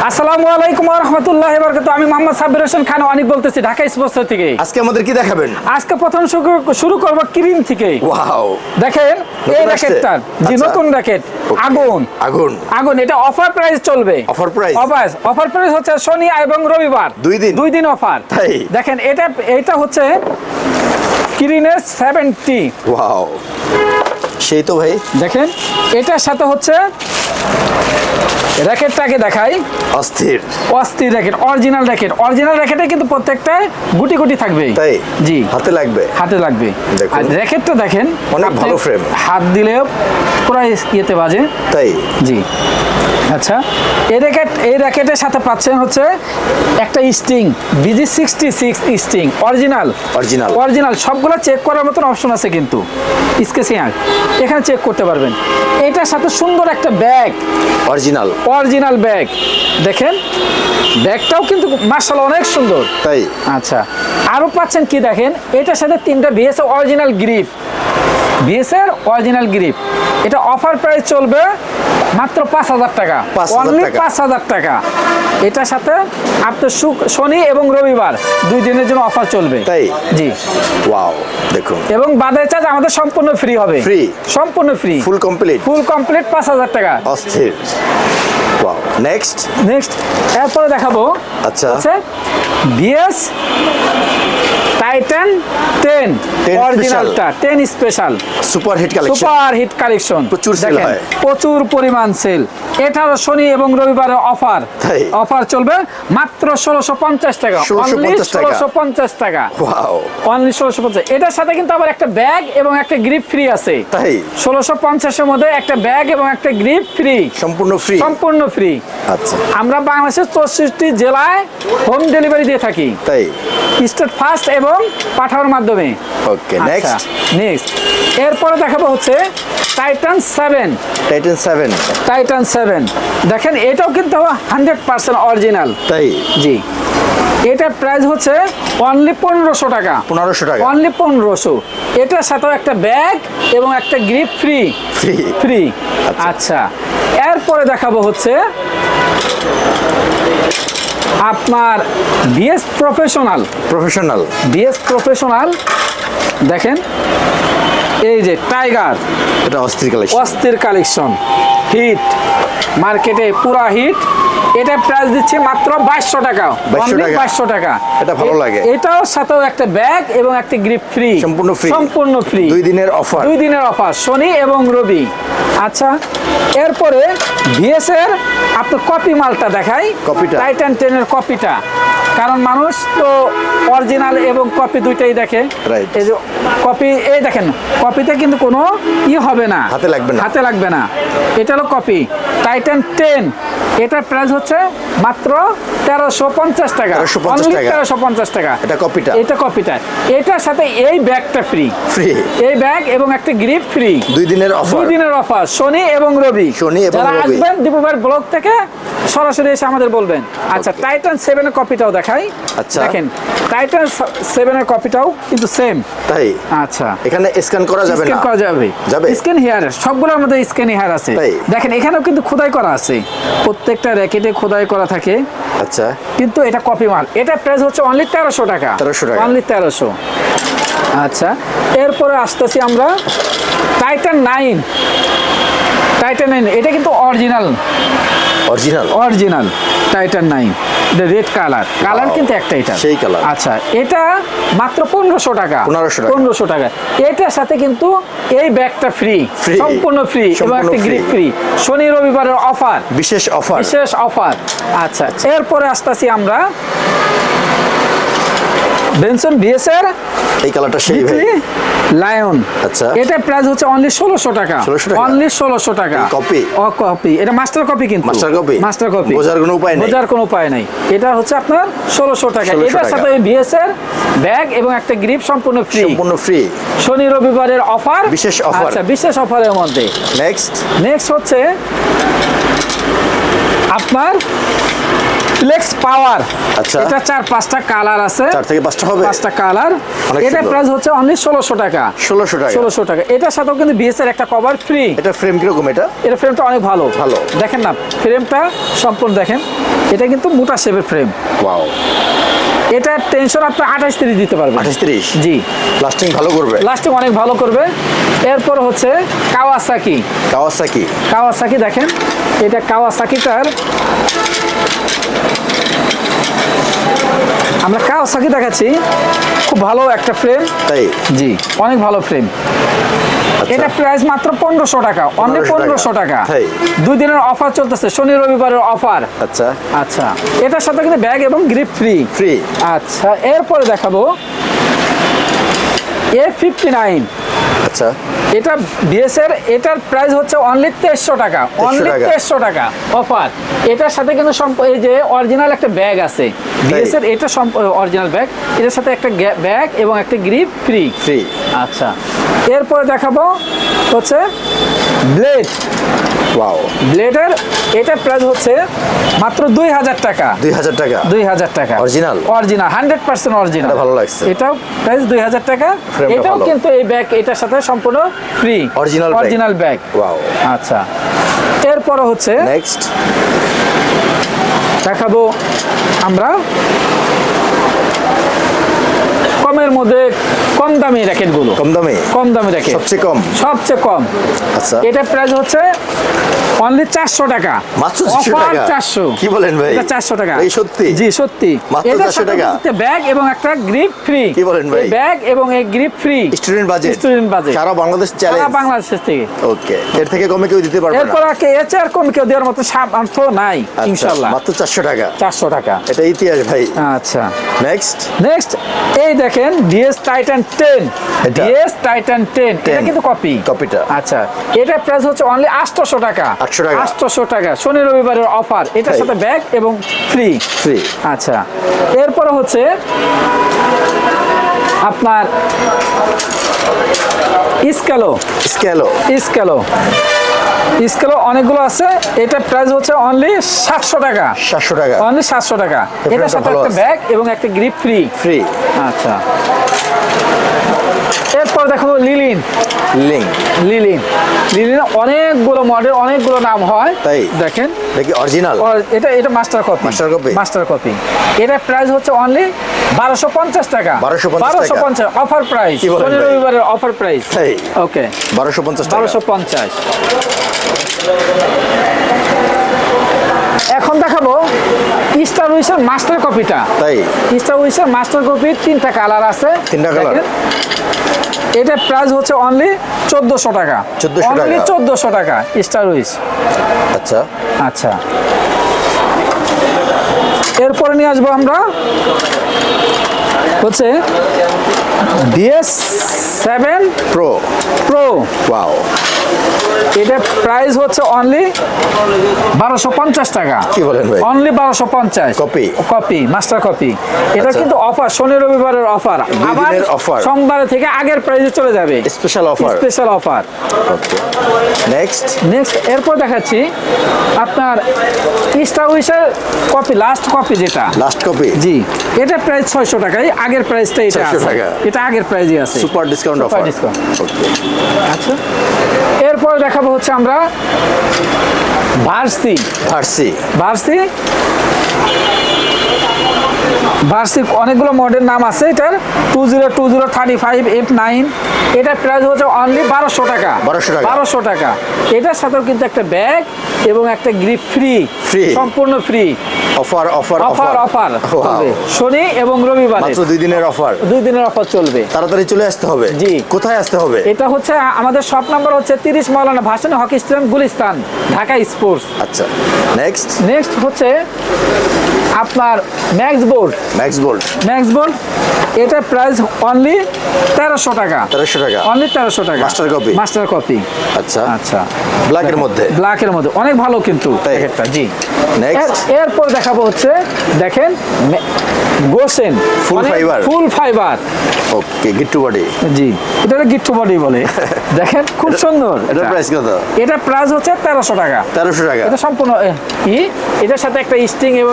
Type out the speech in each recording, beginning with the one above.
আসসালামু আলাইকুম ওয়া রাহমাতুল্লাহি ওয়া বারাকাতুহু। আমি মোহাম্মদ সাব্বির হোসেন খান অনেক বলতেছি ঢাকা স্পোর্টস থেকে। আজকে আমাদের কি দেখাবেন? আজকে প্রথম শুরু করব কিরিন থেকে। ওয়াও, দেখেন এই নতুন আসছে? র্যাকেটটা, জি আচ্ছা। নতুন র্যাকেট, Okay. আগুন আগুন আগুন। এটা অফার প্রাইস চলবে। অফার প্রাইস অফার প্রাইস হচ্ছে শনি এবং রবিবার দুই দিন অফার। তাই? দেখেন এটা হচ্ছে কিরিনের 70। ওয়াও, সেই তো ভাই। দেখেন এটার সাথে হচ্ছে র্যাকেটটাকে দেখাই, অস্থির অস্থির র্যাকেট, অরিজিনাল র্যাকেটে কিন্তু প্রত্যেকটা গুটি গুটি থাকবে। তাই? জি, হাতে লাগবে। হাতে লাগবে। দেখুন। আর র্যাকেটটা দেখেন, অনেক আপনি ভালো frame। হাত দিলে পুরো ইয়েতে বাজে। তাই? জি। আচ্ছা, এই র্যাকেটের সাথে পাচ্ছেন হচ্ছে একটা স্টিং, BG66 স্টিং, অরিজিনাল সবগুলো চেক করার মতন অপশন আছে কিন্তু স্কেচিং এখানে চেক করতে পারবেন। এটার সাথে সুন্দর একটা ব্যাগ, অরিজিনাল ব্যাগ। দেখেন ব্যাগটাও কিন্তু মাশাআল্লাহ অনেক সুন্দর। তাই? আচ্ছা, আরো পাচ্ছেন কি দেখেন, এটার সাথে 3টা বিএস অরিজিনাল গ্রিপ, এটা অফার প্রাইস চলবে মাত্র 5000 টাকা, অনলি 5000 টাকা। এটার সাথে আপনার শনি এবং রবিবার 2 দিনের জন্য অফার চলবে। তাই? জি। ওয়াও, দেখুন। এবং বাজার চার্জ আমাদের সম্পূর্ণ ফ্রি হবে। সম্পূর্ণ ফ্রি, ফুল কমপ্লিট 5000 টাকা। অস্থির। ওয়াও, নেক্সট এরপরে দেখাবো আচ্ছা হচ্ছে বিএস টাইটান 10 অরিজিনালটা, 10 স্পেশাল সুপার হিট কালেকশন প্রচুর সেল হয়, প্রচুর পরিমাণ সেল। এটারও শনি এবং রবিবারের অফার চলবে মাত্র 1650 টাকা, অনলি 1650 টাকা। Wow, only 1650। এটার সাথে কিন্তু আবার একটা ব্যাগ এবং একটা গ্রিপ ফ্রি আছে। তাই? 1650 এর মধ্যে একটা ব্যাগ এবং একটা গ্রিপ ফ্রি, সম্পূর্ণ ফ্রি। আচ্ছা, আমরা বাংলাদেশের 64 জেলায় হোম ডেলিভারি দিয়ে থাকি। তাই? স্টেট ফার্স্ট এবং পাঠানোর মাধ্যমে। ওকে, নেক্সট এরপরে দেখাবো হচ্ছে টাইটান 7। দেখেন এটাও কিন্তু 100% অরিজিনাল। তাই? জি। এটার প্রাইস হচ্ছে অনলি 1500 টাকা, অনলি 1500। এটার সাথেও একটা ব্যাগ এবং একটা গ্রিপ ফ্রি। আচ্ছা, এরপরে দেখাবো হচ্ছে আপনার বিএস প্রফেশনাল। দেখেন এই যে টাইগার, এটা অস্থির কালেকশন, হিট মার্কেটে পুরা হিট। এটা প্রাইস দিচ্ছে মাত্র 2200 টাকা, 2200 টাকা। এটা ভালো লাগে। এটাও সাথেও একটা ব্যাগ এবং একটা গ্রিপ ফ্রি, সম্পূর্ণ ফ্রি। 2 দিনের অফার শনি এবং রবি। আচ্ছা, এরপরে ভিএস এর আপনার কপি মালটা দেখাই, টাইটান 10 এর কপিটা। কারণ মানুষ তো অরিজিনাল এবং কপি দুইটাই দেখে। এই যে কপি, এই দেখেন কপিতে কিন্তু কোনো হবে না, হাতে লাগবে না। এটা হলো কপি টাইটান 10। এটার প্রাইস হচ্ছে মাত্র 1350 টাকা, 1350 টাকা। এটা কপিটা। এটার সাথে এই ব্যাগটা ফ্রি, এই ব্যাগ এবং একটা গ্রিপ ফ্রি। 2 দিনের অফার শনি এবং রবি। যারা আসবেন দীপুভাইয়ের ব্লগ থেকে সরাসরি এসে আমাদের বলবেন। আচ্ছা, টাইটান 7 এর কপিটাও দেখাই। দেখেন টাইটান 7 এর কপিটাও কিন্তু সেম। তাই? আচ্ছা, এখানে স্ক্যান করা যাবে না? স্ক্যান হেয়ার, সবগুলোর মধ্যে স্ক্যান হেয়ার আছে। দেখেন এখানেও কিন্তু খোদাই করা আছে, প্রত্যেকটা র্যাকেটে খোদাই করা থাকে। আচ্ছা, কিন্তু এটা কপি মাল। এটা প্রাইস হচ্ছে অনলি 1300 টাকা, অনলি 1300। আচ্ছা, এরপরে আসতেছি আমরা টাইটান 9। এটা কিন্তু অরিজিনাল টাইটান 9। এটা রেড কালার কিন্তু একটা, এটা সেই কালার। আচ্ছা, এটা মাত্র 1500 টাকা, 1500 টাকা। এটার সাথে কিন্তু এই ব্যাগটা ফ্রি, সম্পূর্ণ ফ্রি এবং একটা গ্রিপ ফ্রি। শনি রবিবারের অফার, বিশেষ অফার। আচ্ছা, এরপরে আসতেছি আমরা বেনসন বিএস এর এই কালারটা সেই ভাই, লায়ন। আচ্ছা, এটা প্রাইস হচ্ছে অনলি 1600 টাকা, অনলি 1600 টাকা। কপি এটা মাস্টার কপি, কিন্তু মাস্টার কপি, বোঝার কোনো উপায় নাই। এটা হচ্ছে আপনার 1600 টাকা। এটার সাথে বিএস এর ব্যাগ এবং একটা গ্রিপ সম্পূর্ণ ফ্রি। শনি রবিবারের অফার, বিশেষ অফার। আচ্ছা, বিশেষ অফারের মধ্যে নেক্সট হচ্ছে আপনার ফ্লেক্স পাওয়ার। আচ্ছা। এটা 4-5টা কালার আছে। 4 থেকে 5টা হবে? 5টা কালার। অনেক এটা সুন্দর। প্রাইস হচ্ছে অনলি 1600 টাকা। 1600 টাকা। 1600 টাকা। এটার সাথেও কিন্তু বিএস এর একটা কভার ফ্রি। এটা ফ্রেম কিরকম এটা? এর ফ্রেমটা অনেক ভালো। ভালো। দেখেন না ফ্রেমটা সম্পূর্ণ দেখেন। এটা কিন্তু মোটা শেপের ফ্রেম। ওয়াও। এটা টেনশন আপনি 28-30 দিতে পারবেন। 28-30? জি। লাস্টিং ভালো করবে? লাস্টিং অনেক ভালো করবে। এরপর হচ্ছে কাওয়াসাকি। কাওয়াসাকি। কাওয়াসাকি দেখেন, এটা কাওয়াসাকিটার আমরা কাওয়াসাকি দেখাচ্ছি, খুব ভালো একটা ফ্রেম। তাই? জি, অনেক ভালো ফ্রেম। এটা প্রাইস মাত্র 1500 টাকা, অনলি 1500 টাকা। তাই? 2 দিনের অফার চলতেছে, শনি রবিবারের অফার। আচ্ছা আচ্ছা, এটার সাথে কিন্তু ব্যাগ এবং গ্রিপ ফ্রি। ফ্রি। আচ্ছা, এরপরে দেখাবো A59। আচ্ছা। এটা বিএস এর, এটার প্রাইস হচ্ছে অনলি 2300 টাকা, অনলি 2300 টাকা অফার। এটার সাথে কিন্তু এই যে অরিজিনাল একটা ব্যাগ আছে বিএস এর, এটা অরিজিনাল ব্যাগ, এটার সাথে একটা ব্যাগ এবং একটা গ্রিপ ফ্রি। ফ্রি। আচ্ছা, এরপরে দেখাবো হচ্ছে ব্লেড। ওয়াও। ব্লেডের এটার প্রাইস হচ্ছে মাত্র 2000 টাকা। 2000 টাকা? 2000 টাকা অরিজিনাল? Original, 100% original. এটা ভালো লাগছে। এটাও প্রাইস 2000 টাকা। ফ্রেমটা এটাও ভালো। কিন্তু এই ব্যাগ এটার সাথে সম্পূর্ণ ফ্রি, অরিজিনাল ব্যাগ। ওয়াও। আচ্ছা, এরপরে হচ্ছে নেক্সট দেখাবো আমরা কমের মধ্যে কম দামি র্যাকেটগুলো। কম দামে? কম দামি র্যাকেট, সবচেয়ে কম? সবচেয়ে কম। আচ্ছা। এটা প্রাইস হচ্ছে অনলি 400 টাকা। মাত্র 400 অফার টাকা? 400। কি বলেন ভাই? এটা 400 টাকা। এই সত্যি? জি সত্যি। মাত্র 400 টাকা? ব্যাগ এবং একটা গ্রিপ ফ্রি। কি বলেন ভাই? ব্যাগ এবং এই grip free. Student budget? Student budget. সারা বাংলাদেশ চ্যালেঞ্জ? সারা বাংলাদেশ থেকে। ওকে, এর থেকে কমে কেউ দিতে পারবে না? এরপর এর চেয়ে আর কম কেউ দেওয়ার মতো সামর্থ্য নাই আচ্ছা, ইনশাআল্লাহ। মাত্র 400 টাকা? 400 টাকা। এটা ইতিহাস ভাই। আচ্ছা, নেক্সট এই দেখেন ডিএস টাইটান 10। এটা? ডিএস টাইটান 10 এটা 10 কিন্তু কপি। কপিটা? আচ্ছা, এটা প্রাইস হচ্ছে অনলি 800 টাকা। 800 টাকা? 800 টাকা, শনি রবিবারের অফার। এটার তাই? সাথে ব্যাগ এবং ফ্রি। ফ্রি। আচ্ছা, এরপরে হচ্ছে আপনার স্কেলো। স্কেলো? স্কেলো অনেকগুলো আছে। এটা প্রাইস হচ্ছে অনলি 700 টাকা। 700 টাকা? অনলি 700 টাকা। এটার সাথে ভালো একটা আছে। ব্যাগ এবং একটা গ্রিপ ফ্রি। ফ্রি। আচ্ছা, এরপর দেখো লিলিন। লিলিন অনেকগুলো মডেল, অনেকগুলো নাম হয়। তাই? দেখেন, দেখি অরিজিনাল? এটা মাস্টার কপি। Master copy. এটা প্রাইস হচ্ছে অনলি 1250 টাকা। 1250 অফার প্রাইস, কি বলেন শনি ভাই? রবিবারের অফার প্রাইস। তাই? ওকে, 1250 টাকা? 1250। এখন দেখাবো স্টার উইসের মাস্টার কপিটা। তাই? স্টার উইসের মাস্টার কপির 3টা কালার আছে। 3টা কালার? দেখেন, এটা প্রাইস হচ্ছে অনলি 1400 টাকা। 1400 টাকা? অনলি 1400 টাকা স্টার উইস। আচ্ছা। আচ্ছা, এরপরে নিয়ে আসবো আমরা হচ্ছে DS7 প্রো। ওয়াও। এটা প্রাইস হচ্ছে অনলি 1250 টাকা। কি বলেন ভাই? অনলি 1250। Copy, master copy. এটা আচ্ছা। কিন্তু অফার, শনি রবিবারের অফার। আবার দিনের offer। সোমবার থেকে আগের প্রাইসে চলে যাবে। Special offer? Special offer. Okay, next এরপর দেখাচ্ছি আপনার স্টার উইসের কপি, লাস্ট কপি যেটা। Last copy? জি, এটা প্রাইস 600 টাকাই। আগের প্রাইসটা এটা 600 আছে। টাকা? এটা আগের প্রাইসই আছে। Super discount super offer? Discount. Okay. আচ্ছা, এরপর দেখাবো হচ্ছে আমরা ভার্সি। অনেকগুলো মডেল নাম আছে এটার। 2020-35 F9। এটার প্রাইস হচ্ছে অনলি 1200 টাকা। 1200 টাকা। এটার সাথেও কিন্তু একটা ব্যাগ এবং একটা গ্রিপ ফ্রি। সম্পূর্ণ ফ্রি। অফার। শনি এবং রবিবার, মাত্র 2 দিনের অফার। 2 দিনের অফার চলবে। তাড়াতাড়ি চলে আসতে হবে। জি। কোথায় আসতে হবে? এটা হচ্ছে আমাদের শপ নাম্বার হচ্ছে 30 Maulana Bhashani hockey stadium, Gulistan, Dhaka sports. আচ্ছা, নেক্সট হচ্ছে আপনার ম্যাক্স বোল্ট। এটা প্রাইস অনলি 1300 টাকা। 1300 টাকা? অনলি 1300 টাকা। Master copy. আচ্ছা, ব্ল্যাকের মধ্যে? অনেক ভালো কিন্তু প্যাকেটটা। জি। নেক্সট এরপর দেখাবো হচ্ছে দেখেন গোসেন ফুল ফাইবার? ওকে, গিট্টু বডি? জি, এটা গিট্টু বডি বলে। দেখেন খুব সুন্দর। এটার প্রাইস কত? এটা প্রাইস হচ্ছে 1300 টাকা। 1300 টাকা। এটা সম্পূর্ণ এটার সাথে একটা স্টিং এবং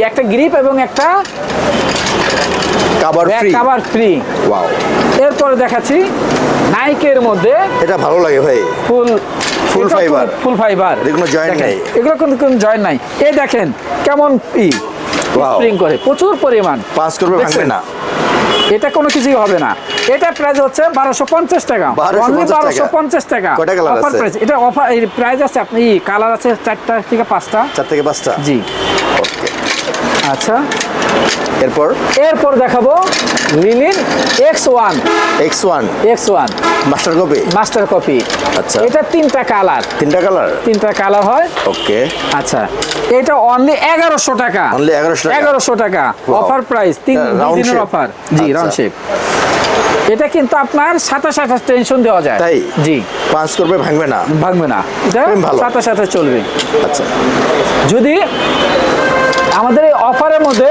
একটা গ্রিপ এবং একটা cover free. Cover free. Wow. এরপরে দেখাচ্ছি নাইকের মধ্যে, এটা ভালো লাগে ভাই। ফুল ফাইবার। ফুল ফাইবার। এর কোনো জয়েন্ট নাই। এগুলো কোনো জয়েন্ট নাই। এই দেখেন কেমন Wow. স্প্রিং করে প্রচুর পরিমাণ। পাস করবে, ভাঙবে না। এটা কোনো কিছুই হবে না। এটা প্রাইস হচ্ছে 1250 টাকা। 1250 টাকা। কয়টা কালার অফার আছে? প্রাইস। এটা অফার প্রাইস আছে আপনি কালার আছে 4টা থেকে 5টা। 4 থেকে 5টা। জি। ওকে। আচ্ছা, এরপর দেখাবো লিনিন X1 master copy. Master copy. আচ্ছা। এটা 3টা কালার। 3টা কালার হয়। ওকে। আচ্ছা, এটা অনলি 1100 টাকা। অনলি 1100 টাকা। অফার প্রাইস, 3 দিনের shape? অফার। জি, আচ্ছা। Round shape. এটা কিন্তু আপনার 27 টেনশন দেওয়া যায়। তাই? জি। পাস করবে, ভাঙবে না। ভাঙবে না। এটা Frame ভালো। 27 চলবে। আচ্ছা। যদি আমাদের এই অফারের মধ্যে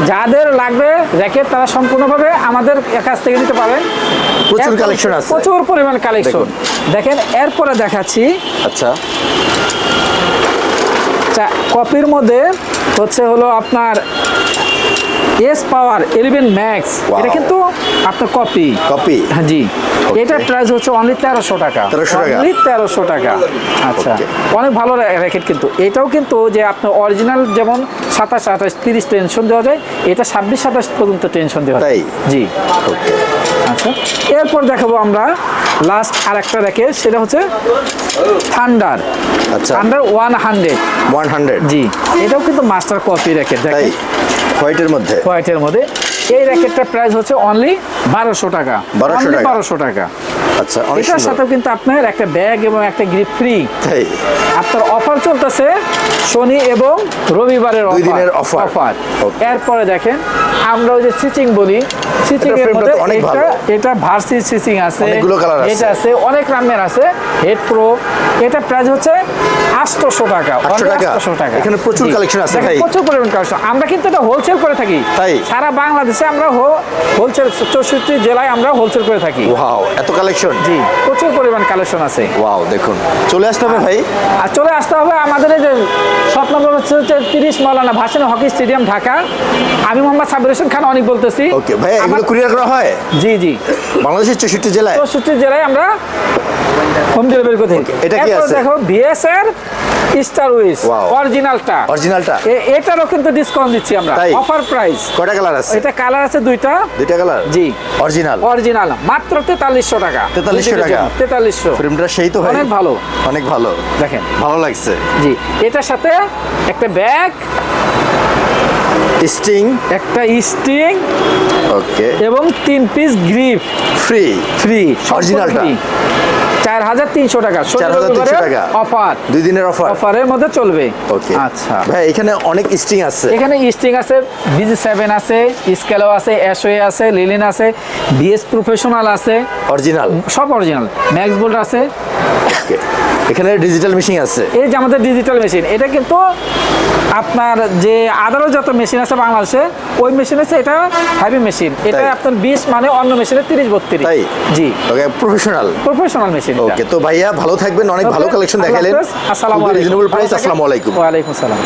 যাদের লাগবে র্যাকেট, তারা সম্পূর্ণভাবে আমাদের কাছ থেকে নিতে পারেন। প্রচুর কালেকশন আছে। প্রচুর পরিমাণ কালেকশন। দেখেন এরপরে দেখাচ্ছি আচ্ছা। কপির মধ্যে হলো আপনার এস পাওয়ার 11 ম্যাক্স। এটা কিন্তু আপনার কপি। হ্যাঁ জি। এটার প্রাইস হচ্ছে অনলি 1300 টাকা। অনলি 1300 টাকা। আচ্ছা, অনেক ভালো র্যাকেট কিন্তু। এটাও কিন্তু যে আপনার অরিজিনাল যেমন 27, 28, 30 টেনশন দেওয়া যায়, এটা 26, 27 পর্যন্ত টেনশন দেওয়া যায়। জি। আচ্ছা, এরপর দেখাবো আমরা লাস্ট আরেকটা র্যাকেট, সেটা হচ্ছে থান্ডার। আচ্ছা। থান্ডার 100। জি। এটাও কিন্তু মাস্টার কপি র্যাকেট। দেখেন হোয়াইটের মধ্যে। এই র্যাকেটটার প্রাইস হচ্ছে অনলি 1200 টাকা। 1200 টাকা। আচ্ছা, এটার সাথেও কিন্তু আপনার একটা ব্যাগ এবং একটা গ্রিপ ফ্রি। তাই? আপনার অফার চলতেছে শনি এবং রবিবারের 2 দিনের অফার। এরপরে দেখেন আমরা ওই যে স্টিচিং বলি, স্টিচিং এর মধ্যে এটা ভার্সি স্টিচিং আছে, এটা আছে অনেক নামের আছে, হেড প্রো। এটা প্রাইস হচ্ছে 800 টাকা। 800 টাকা। এখানে প্রচুর কালেকশন আছে ভাই। প্রচুর পরিমাণ কালেকশন। আমরা কিন্তু এটা হোলসেল করে থাকি। তাই? সারা বাংলাদেশে আমরা হোলসেল 64 জেলায় আমরা হোলসেল করে থাকি। ওয়াও, এত কালেকশন। জি, প্রচুর পরিমাণ কালেকশন আছে। ওয়াও, দেখুন চলে আসতে হবে ভাই। আর চলে আসতে হবে আমাদের এই যে শপ নম্বর হচ্ছে 30 মাওলানা ভাসানী হকি স্টেডিয়াম, ঢাকা। আমি মোহাম্মদ সাবির হোসেন খান অনেক বলতেছি। ওকে ভাই, এগুলো কুরিয়ার করা হয়? জি জি, বাংলাদেশের 64 জেলায়। 64 জেলায় আমরা হোম ডেলিভারি করে থাকি। এটা কি আছে? দেখো বিএস এর স্টার উইস অরিজিনালটা। এটারও কিন্তু ডিসকাউন্ট দিচ্ছি আমরা, অফার প্রাইস। কয়টা কালার আছে? এটা কালার আছে দুইটা কালার। জি। অরিজিনাল মাত্র 4300 টাকা। 4300 টাকা। 4300। ফ্রেমটা সেই তো ভাই, অনেক ভালো। দেখেন ভালো লাগছে। জি। এটার সাথে একটা ব্যাগ, স্টিং, ওকে, এবং 3 পিস গ্রিপ ফ্রি। অরিজিনালটা 4300 টাকা। 4300 টাকা অফার, 2 দিনের অফারের মধ্যে চলবে। ওকে। আচ্ছা ভাই, এখানে অনেক স্টিং আছে। এখানে স্টিং আছে, BG7 আছে, স্কেলো আছে, এসওয়ে আছে, লিলিন আছে, বিএস প্রফেশনাল আছে, অরিজিনাল, সব অরিজিনাল। ম্যাক্স বোল্ট আছে। ওকে। এখানে ডিজিটাল মেশিন আছে। এই যে আমাদের ডিজিটাল মেশিন, এটা কিন্তু আপনার যে আদারও যত মেশিন আছে বাংলাদেশে, ওই মেশিন আছে, এটা হেভি মেশিন। এটা আপনার 20 মানে অন্য মেশিনে 30-32। তাই? জি। ওকে, প্রফেশনাল মেশিন। ওকে, তো ভাইয়া ভালো থাকবেন, অনেক ভালো কালেকশন দেখালেন। আসসালামু আলাইকুম। Reasonable price. আসসালামু আলাইকুম। ওয়া আলাইকুম আসসালাম।